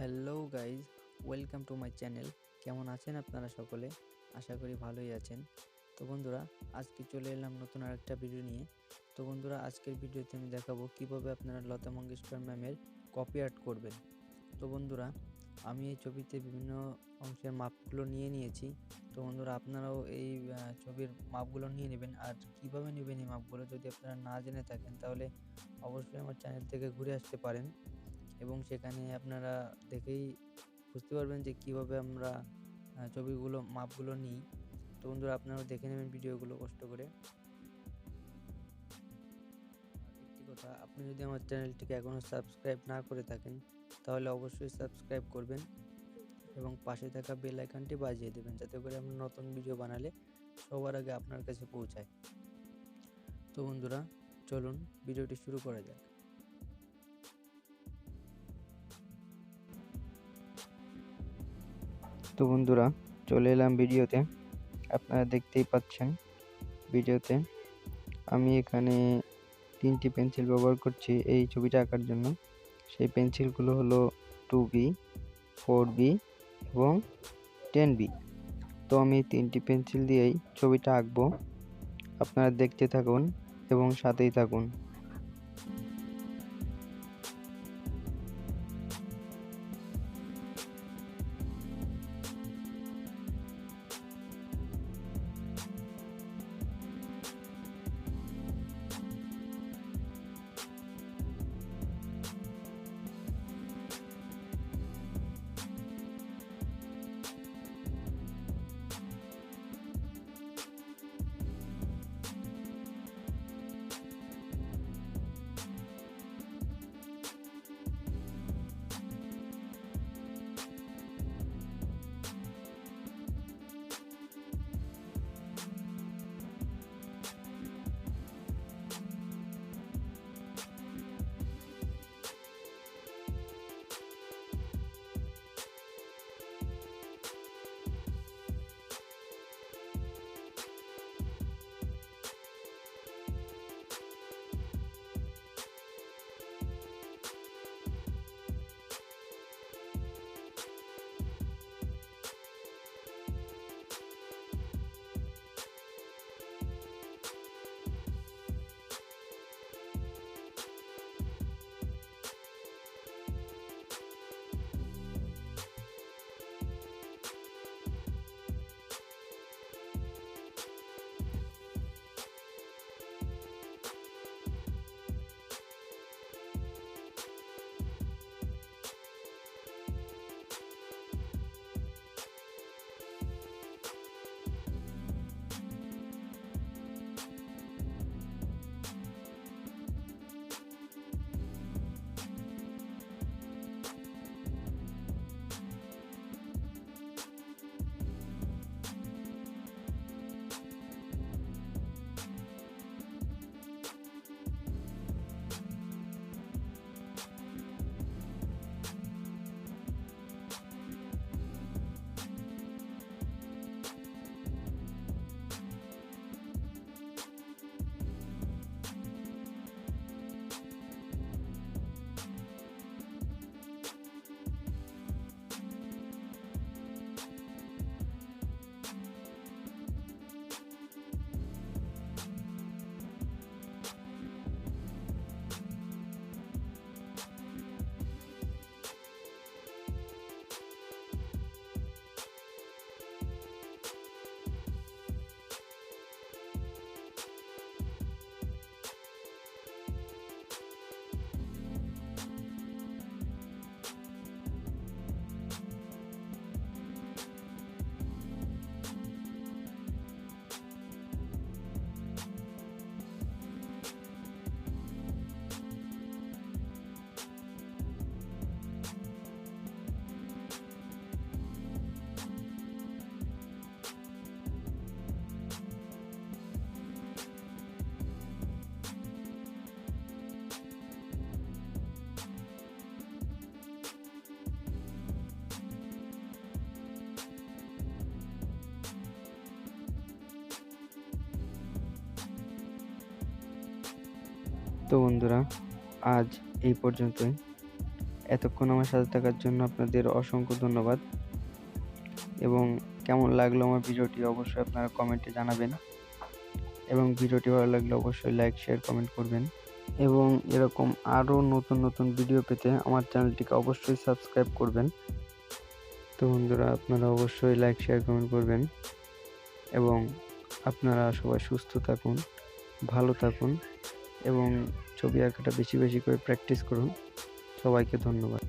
Hello guys, welcome to my channel. কেমন আছেন আপনারা সকলে? আশা করি ভালোই আছেন। তো বন্ধুরা, আজকে চলে এলাম নতুন আরেকটা ভিডিও নিয়ে। তো বন্ধুরা, আজকের ভিডিওতে আমি দেখাবো কিভাবে আপনারা লতা মঙ্গেশকর ম্যামের কপি আর্ট করবেন। তো বন্ধুরা, আমি এই ছবিতে বিভিন্ন অংশের মাপগুলো নিয়ে নিয়েছি। তো বন্ধুরা, আপনারাও এই ছবির মাপগুলো নিয়ে নেবেন। আর কিভাবে নেবেন এই মাপগুলো যদি আপনারা না জেনে থাকেন, তাহলে অবশ্যই আমার চ্যানেল থেকে ঘুরে আসতে পারেন এবং সেখানে আপনারা দেখেই বুঝতে পারবেন যে কিভাবে আমরা ছবিগুলো মাপগুলো নিই। তো বন্ধুরা, আপনারাও দেখে নেবেন ভিডিওগুলো কষ্ট করে। আর একটি কথা, আপনি যদি আমার চ্যানেলটিকে এখনও সাবস্ক্রাইব না করে থাকেন, তাহলে অবশ্যই সাবস্ক্রাইব করবেন এবং পাশে থাকা বেল আইকনটি বাজিয়ে দেবেন, যাতে করে আমরা নতুন ভিডিও বানালে সবার আগে আপনার কাছে পৌঁছায়। তো বন্ধুরা, চলুন ভিডিওটি শুরু করা যাক। তো বন্ধুরা, চলে এলাম ভিডিওতে। আপনারা দেখতেই পাচ্ছেন ভিডিওতে আমি এখানে 3টি পেন্সিল ব্যবহার করছি এই ছবিটা আঁকার জন্য। সেই পেন্সিলগুলো হলো 2B, 4B এবং 10B। তো আমি 3টি পেন্সিল দিয়েই ছবিটা আঁকবো। আপনারা দেখতে থাকুন এবং সাথেই থাকুন। তো বন্ধুরা, আজ এই পর্যন্তই। এতক্ষণ আমার সাথে থাকার জন্য আপনাদের অসংখ্য ধন্যবাদ। এবং কেমন লাগলো আমার ভিডিওটি অবশ্যই আপনারা কমেন্টে জানাবেন, এবং ভিডিওটি ভালো লাগলে অবশ্যই লাইক, শেয়ার, কমেন্ট করবেন। এবং এরকম আরও নতুন নতুন ভিডিও পেতে আমার চ্যানেলটিকে অবশ্যই সাবস্ক্রাইব করবেন। তো বন্ধুরা, আপনারা অবশ্যই লাইক, শেয়ার, কমেন্ট করবেন, এবং আপনারা সবাই সুস্থ থাকুন, ভালো থাকুন, এবং ছবি আঁকাটা বেশি বেশি করে প্র্যাকটিস করুন। সবাইকে ধন্যবাদ।